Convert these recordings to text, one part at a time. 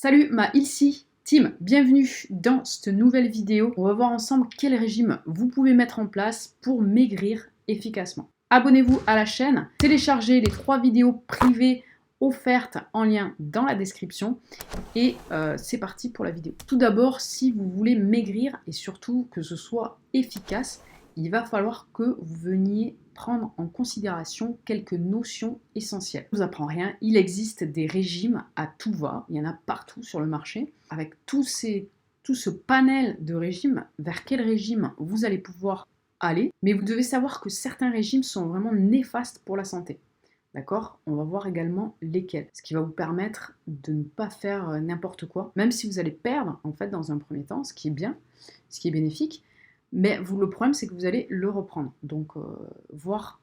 Salut ma Ilsi Team, bienvenue dans cette nouvelle vidéo. On va voir ensemble quel régime vous pouvez mettre en place pour maigrir efficacement. Abonnez-vous à la chaîne, téléchargez les 3 vidéos privées offertes en lien dans la description et c'est parti pour la vidéo. Tout d'abord, si vous voulez maigrir et surtout que ce soit efficace, il va falloir que vous veniez prendre en considération quelques notions essentielles. Je ne vous apprends rien, il existe des régimes à tout va, il y en a partout sur le marché. Avec tout ce panel de régimes, vers quel régime vous allez pouvoir aller, mais vous devez savoir que certains régimes sont vraiment néfastes pour la santé. D'accord? On va voir également lesquels, ce qui va vous permettre de ne pas faire n'importe quoi, même si vous allez perdre en fait dans un premier temps, ce qui est bien, ce qui est bénéfique. Mais le problème, c'est que vous allez le reprendre. Donc, voire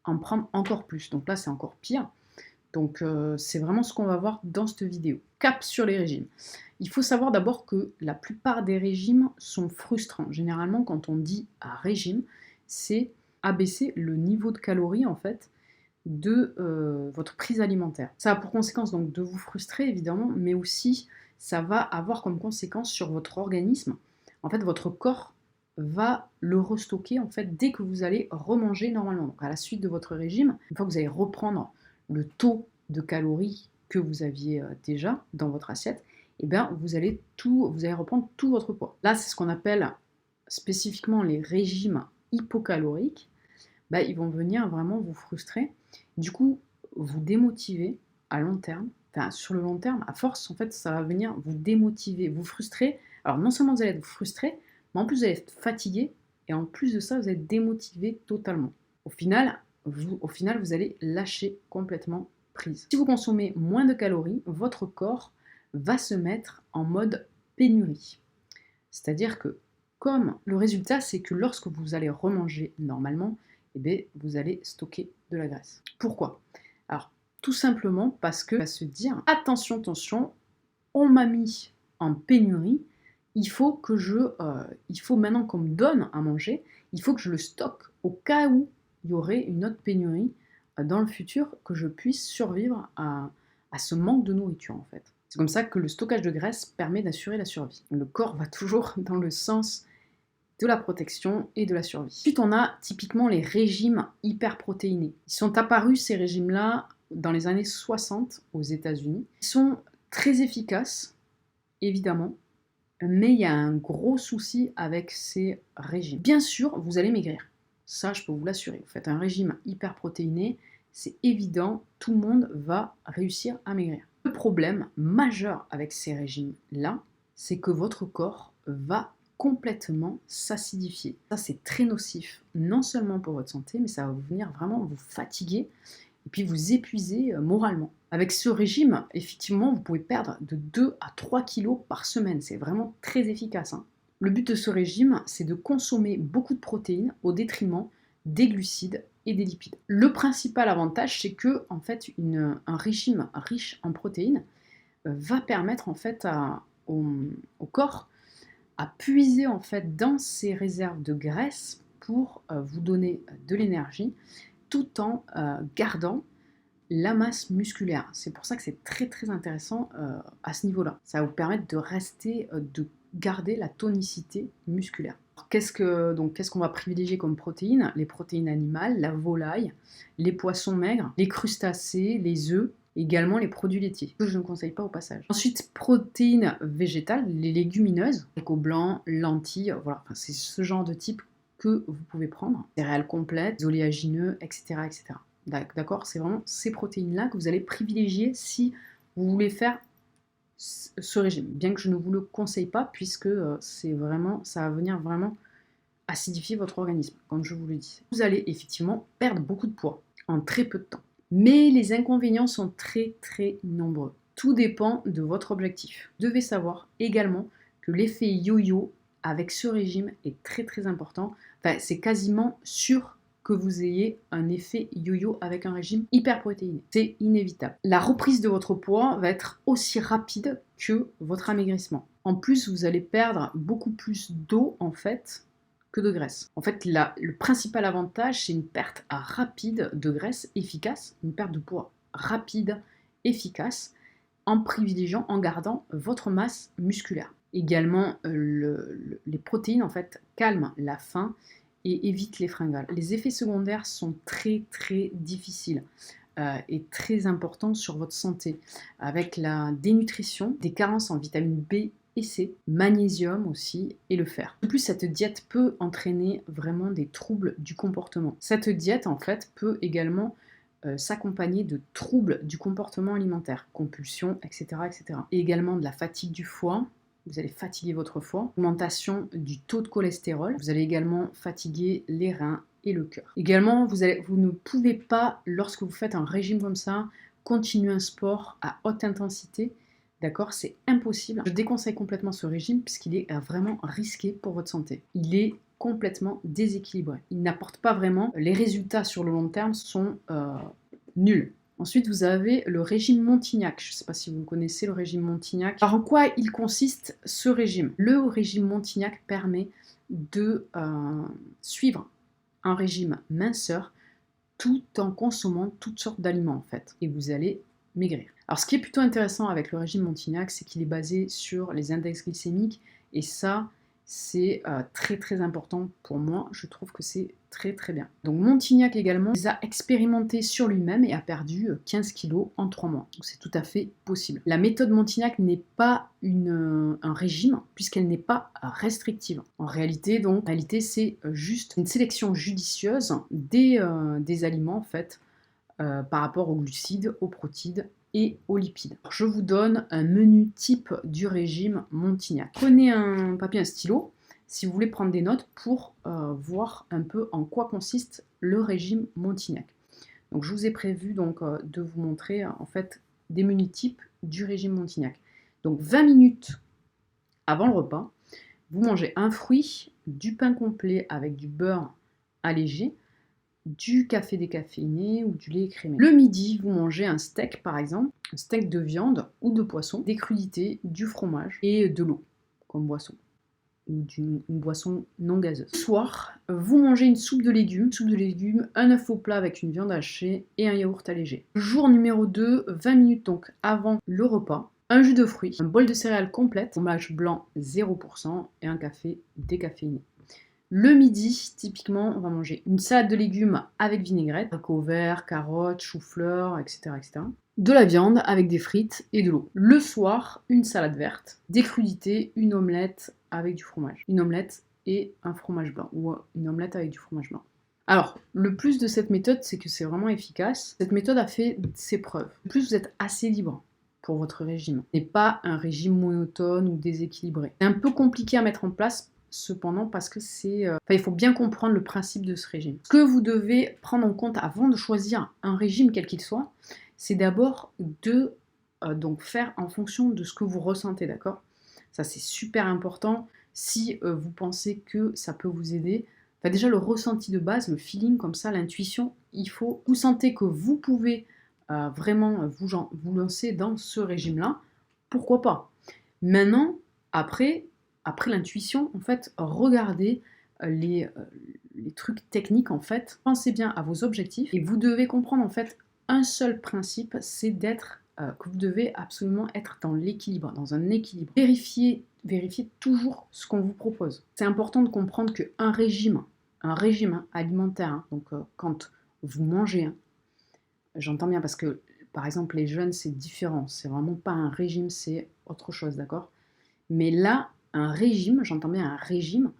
en prendre encore plus. Donc là, c'est encore pire. Donc, c'est vraiment ce qu'on va voir dans cette vidéo. Cap sur les régimes. Il faut savoir d'abord que la plupart des régimes sont frustrants. Généralement, quand on dit à régime, c'est abaisser le niveau de calories, en fait, de votre prise alimentaire. Ça a pour conséquence donc de vous frustrer, évidemment, mais aussi, ça va avoir comme conséquence sur votre organisme. En fait, votre corps va le restocker en fait dès que vous allez remanger normalement. Donc à la suite de votre régime, une fois que vous allez reprendre le taux de calories que vous aviez déjà dans votre assiette, et bien vous allez reprendre tout votre poids. Là, c'est ce qu'on appelle spécifiquement les régimes hypocaloriques. Ben, ils vont venir vraiment vous frustrer. Du coup, vous démotiver à long terme. Enfin, sur le long terme, à force, en fait, ça va venir vous démotiver, vous frustrer. Alors non seulement vous allez être frustré, mais en plus vous allez être fatigué, et en plus de ça, vous allez être démotivé totalement. Au final, vous allez lâcher complètement prise. Si vous consommez moins de calories, votre corps va se mettre en mode pénurie. C'est-à-dire que, comme le résultat, c'est que lorsque vous allez remanger normalement, eh bien, vous allez stocker de la graisse. Pourquoi? Alors, tout simplement parce que va se dire, attention, attention, on m'a mis en pénurie, il faut maintenant qu'on me donne à manger, il faut que je le stocke au cas où il y aurait une autre pénurie dans le futur, que je puisse survivre à ce manque de nourriture en fait. C'est comme ça que le stockage de graisse permet d'assurer la survie. Le corps va toujours dans le sens de la protection et de la survie. Ensuite, on a typiquement les régimes hyperprotéinés. Ils sont apparus, ces régimes-là, dans les années 60 aux États-Unis. Ils sont très efficaces, évidemment, mais il y a un gros souci avec ces régimes. Bien sûr, vous allez maigrir. Ça, je peux vous l'assurer. Vous faites un régime hyperprotéiné, c'est évident, tout le monde va réussir à maigrir. Le problème majeur avec ces régimes-là, c'est que votre corps va complètement s'acidifier. Ça, c'est très nocif, non seulement pour votre santé, mais ça va venir vraiment vous fatiguer et puis vous épuiser moralement. Avec ce régime, effectivement, vous pouvez perdre de 2 à 3 kilos par semaine. C'est vraiment très efficace. Le but de ce régime, c'est de consommer beaucoup de protéines au détriment des glucides et des lipides. Le principal avantage, c'est que en fait, un régime riche en protéines va permettre en fait au corps à puiser en fait dans ses réserves de graisse pour vous donner de l'énergie tout en gardant la masse musculaire. C'est pour ça que c'est très très intéressant à ce niveau-là. Ça va vous permettre de rester, de garder la tonicité musculaire. Qu'est-ce qu'on va privilégier comme protéines? Les protéines animales, la volaille, les poissons maigres, les crustacés, les œufs, également les produits laitiers, que je ne conseille pas au passage. Ensuite, protéines végétales, les légumineuses, haricots blancs, lentilles, voilà, enfin, c'est ce genre de type que vous pouvez prendre. Céréales complètes, oléagineux, etc. etc. D'accord? C'est vraiment ces protéines-là que vous allez privilégier si vous voulez faire ce régime. Bien que je ne vous le conseille pas, puisque ça va venir vraiment acidifier votre organisme, comme je vous le dis. Vous allez effectivement perdre beaucoup de poids en très peu de temps. Mais les inconvénients sont très très nombreux. Tout dépend de votre objectif. Vous devez savoir également que l'effet yo-yo avec ce régime est très très important. Enfin, c'est quasiment sûr que vous ayez un effet yo-yo avec un régime hyperprotéiné. C'est inévitable. La reprise de votre poids va être aussi rapide que votre amaigrissement. En plus, vous allez perdre beaucoup plus d'eau en fait que de graisse. En fait, le principal avantage, c'est une perte rapide de graisse efficace, une perte de poids rapide, efficace, en privilégiant, en gardant votre masse musculaire. Également, les protéines en fait calment la faim et évitent les fringales. Les effets secondaires sont très très difficiles et très importants sur votre santé, avec la dénutrition, des carences en vitamine B et C, magnésium aussi et le fer. En plus, cette diète peut entraîner vraiment des troubles du comportement. Cette diète en fait peut également s'accompagner de troubles du comportement alimentaire, compulsions, etc., etc. Et également de la fatigue du foie. Vous allez fatiguer votre foie, augmentation du taux de cholestérol. Vous allez également fatiguer les reins et le cœur. Également, vous ne pouvez pas, lorsque vous faites un régime comme ça, continuer un sport à haute intensité. D'accord, c'est impossible. Je déconseille complètement ce régime puisqu'il est vraiment risqué pour votre santé. Il est complètement déséquilibré. Il n'apporte pas vraiment. Les résultats sur le long terme sont nuls. Ensuite, vous avez le régime Montignac. Je ne sais pas si vous connaissez le régime Montignac. Alors, en quoi il consiste ce régime? Le régime Montignac permet de suivre un régime minceur tout en consommant toutes sortes d'aliments en fait. Et vous allez maigrir. Alors, ce qui est plutôt intéressant avec le régime Montignac, c'est qu'il est basé sur les index glycémiques. Et ça, c'est très très important pour moi. Je trouve que c'est très très bien. Donc Montignac également les a expérimenté sur lui-même et a perdu 15 kilos en 3 mois. Donc c'est tout à fait possible. La méthode Montignac n'est pas un régime puisqu'elle n'est pas restrictive. En réalité, c'est juste une sélection judicieuse des aliments en fait par rapport aux glucides, aux protides et aux lipides. Alors, je vous donne un menu type du régime Montignac. Prenez un papier, un stylo, si vous voulez prendre des notes pour voir un peu en quoi consiste le régime Montignac. Donc, je vous ai prévu de vous montrer en fait des menus types du régime Montignac. Donc, 20 minutes avant le repas, vous mangez un fruit, du pain complet avec du beurre allégé, du café décaféiné ou du lait écrémé. Le midi, vous mangez un steak par exemple, un steak de viande ou de poisson, des crudités, du fromage et de l'eau comme boisson, ou une boisson non gazeuse. Le soir, vous mangez une soupe de légumes, un œuf au plat avec une viande hachée et un yaourt allégé. Jour numéro 2, 20 minutes donc avant le repas, un jus de fruits, un bol de céréales complète, fromage blanc 0% et un café décaféiné. Le midi, typiquement, on va manger une salade de légumes avec vinaigrette, haricots verts, carottes, choux-fleurs, etc., etc. De la viande avec des frites et de l'eau. Le soir, une salade verte, des crudités, une omelette avec du fromage. Une omelette et un fromage blanc, ou une omelette avec du fromage blanc. Alors, le plus de cette méthode, c'est que c'est vraiment efficace. Cette méthode a fait ses preuves. En plus, vous êtes assez libre pour votre régime. Ce n'est pas un régime monotone ou déséquilibré. C'est un peu compliqué à mettre en place cependant parce que il faut bien comprendre le principe de ce régime. Ce que vous devez prendre en compte avant de choisir un régime quel qu'il soit, c'est d'abord de donc faire en fonction de ce que vous ressentez, d'accord? Ça c'est super important si vous pensez que ça peut vous aider. Déjà le ressenti de base, le feeling comme ça, l'intuition, vous sentez que vous pouvez vraiment vous lancer dans ce régime-là, pourquoi pas? Maintenant, après l'intuition, en fait, regardez les trucs techniques, en fait. Pensez bien à vos objectifs et vous devez comprendre, en fait, un seul principe, c'est que vous devez absolument être dans l'équilibre, dans un équilibre. Vérifiez toujours ce qu'on vous propose. C'est important de comprendre qu'un régime alimentaire, hein, donc quand vous mangez, hein, j'entends bien parce que, par exemple, les jeunes, c'est différent. C'est vraiment pas un régime, c'est autre chose, d'accord? Mais là, un régime, j'entends bien un régime,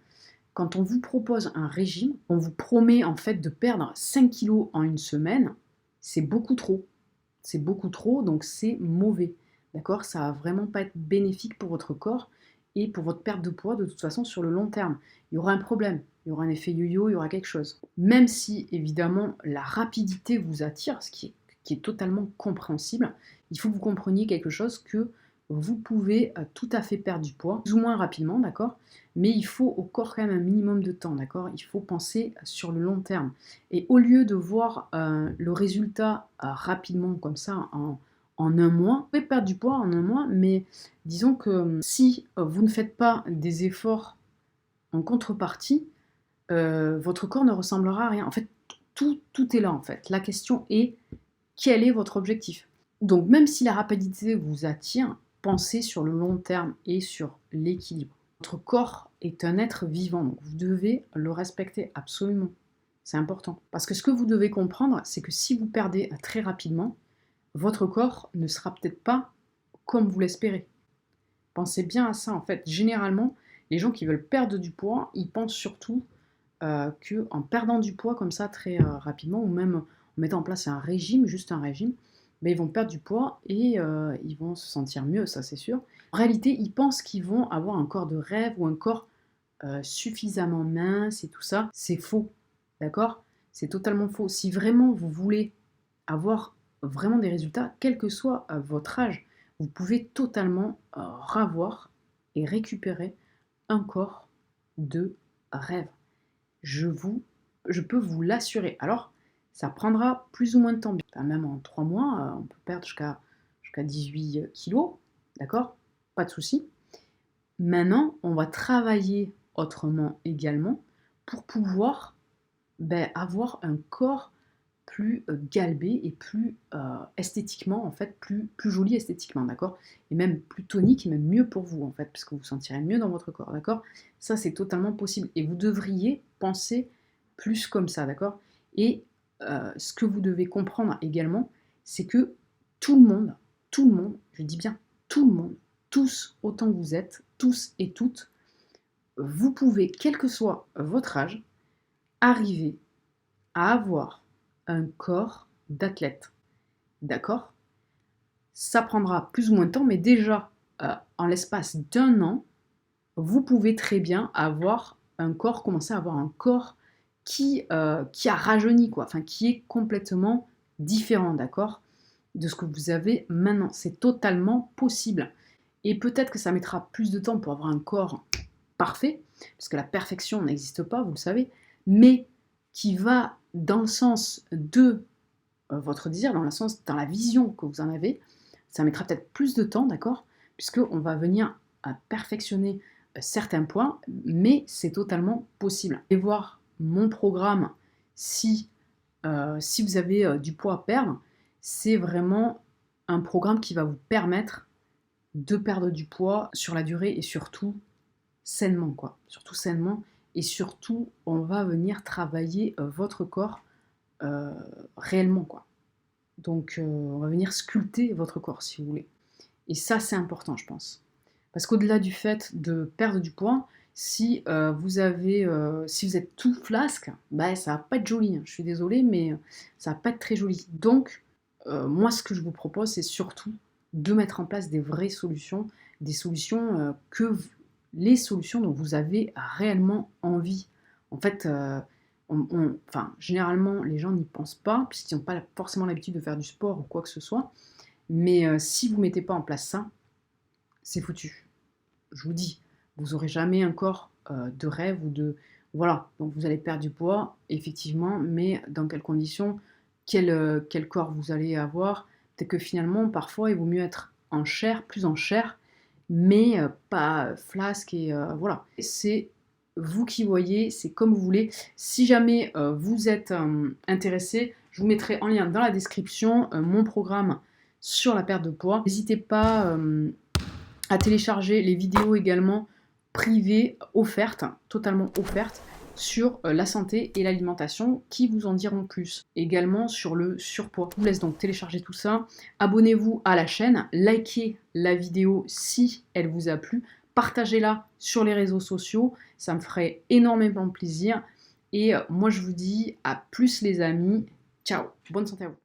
quand on vous propose un régime, on vous promet en fait de perdre 5 kilos en une semaine, c'est beaucoup trop. C'est beaucoup trop, donc c'est mauvais. D'accord? Ça va vraiment pas être bénéfique pour votre corps et pour votre perte de poids de toute façon sur le long terme. Il y aura un problème, il y aura un effet yo-yo, il y aura quelque chose. Même si évidemment la rapidité vous attire, ce qui est totalement compréhensible, il faut que vous compreniez quelque chose que vous pouvez tout à fait perdre du poids, plus ou moins rapidement, d'accord? Mais il faut au corps quand même un minimum de temps, d'accord? Il faut penser sur le long terme. Et au lieu de voir le résultat rapidement comme ça en un mois, vous pouvez perdre du poids en un mois, mais disons que si vous ne faites pas des efforts en contrepartie, votre corps ne ressemblera à rien. En fait, tout est là en fait. La question est, quel est votre objectif? Donc même si la rapidité vous attire, pensez sur le long terme et sur l'équilibre. Votre corps est un être vivant, donc vous devez le respecter absolument. C'est important. Parce que ce que vous devez comprendre, c'est que si vous perdez très rapidement, votre corps ne sera peut-être pas comme vous l'espérez. Pensez bien à ça en fait. Généralement, les gens qui veulent perdre du poids, ils pensent surtout qu'en perdant du poids comme ça très rapidement, ou même en mettant en place un régime, juste un régime, mais ils vont perdre du poids et ils vont se sentir mieux, ça c'est sûr. En réalité, ils pensent qu'ils vont avoir un corps de rêve ou un corps suffisamment mince et tout ça. C'est faux, d'accord? C'est totalement faux. Si vraiment vous voulez avoir vraiment des résultats, quel que soit votre âge, vous pouvez totalement revoir et récupérer un corps de rêve. Je peux vous l'assurer. Alors, ça prendra plus ou moins de temps. Même en 3 mois, on peut perdre jusqu'à 18 kilos, d'accord? Pas de souci. Maintenant, on va travailler autrement également pour pouvoir avoir un corps plus galbé et plus esthétiquement, en fait, plus joli esthétiquement, d'accord? Et même plus tonique et même mieux pour vous, en fait, parce que vous vous sentirez mieux dans votre corps, d'accord? Ça, c'est totalement possible. Et vous devriez penser plus comme ça, d'accord? Et ce que vous devez comprendre également, c'est que tout le monde, je dis bien tout le monde, tous autant que vous êtes, tous et toutes, vous pouvez, quel que soit votre âge, arriver à avoir un corps d'athlète. D'accord? Ça prendra plus ou moins de temps, mais déjà, en l'espace d'1 an, vous pouvez très bien avoir un corps, commencer à avoir un corps qui a rajeuni, quoi, enfin qui est complètement différent, d'accord, de ce que vous avez maintenant. C'est totalement possible. Et peut-être que ça mettra plus de temps pour avoir un corps parfait, parce que la perfection n'existe pas, vous le savez, mais qui va dans le sens de votre désir, dans la vision que vous en avez. Ça mettra peut-être plus de temps, d'accord, puisqu'on va venir à perfectionner certains points, mais c'est totalement possible. Et voir mon programme si vous avez du poids à perdre, c'est vraiment un programme qui va vous permettre de perdre du poids sur la durée et surtout sainement, quoi. Surtout sainement, et surtout, on va venir travailler votre corps réellement, quoi. Donc, on va venir sculpter votre corps, si vous voulez. Et ça, c'est important, je pense. Parce qu'au-delà du fait de perdre du poids, si vous êtes tout flasque, ça va pas être joli, hein. Je suis désolée, mais ça va pas être très joli. Donc, moi, ce que je vous propose, c'est surtout de mettre en place des vraies solutions, des solutions les solutions dont vous avez réellement envie. En fait, généralement, les gens n'y pensent pas, puisqu'ils n'ont pas forcément l'habitude de faire du sport ou quoi que ce soit. Mais si vous ne mettez pas en place ça, c'est foutu. Je vous dis, vous n'aurez jamais un corps de rêve ou de... Voilà, donc vous allez perdre du poids, effectivement, mais dans quelles conditions, quel corps vous allez avoir? Peut-être que finalement, parfois, il vaut mieux être en chair, plus en chair, mais pas flasque et voilà. C'est vous qui voyez, c'est comme vous voulez. Si jamais vous êtes intéressé, je vous mettrai en lien dans la description mon programme sur la perte de poids. N'hésitez pas à télécharger les vidéos également privées offertes, totalement offertes, sur la santé et l'alimentation qui vous en diront plus. Également sur le surpoids. Je vous laisse donc télécharger tout ça. Abonnez-vous à la chaîne, likez la vidéo si elle vous a plu, partagez-la sur les réseaux sociaux, ça me ferait énormément plaisir. Et moi je vous dis à plus les amis, ciao, bonne santé à vous.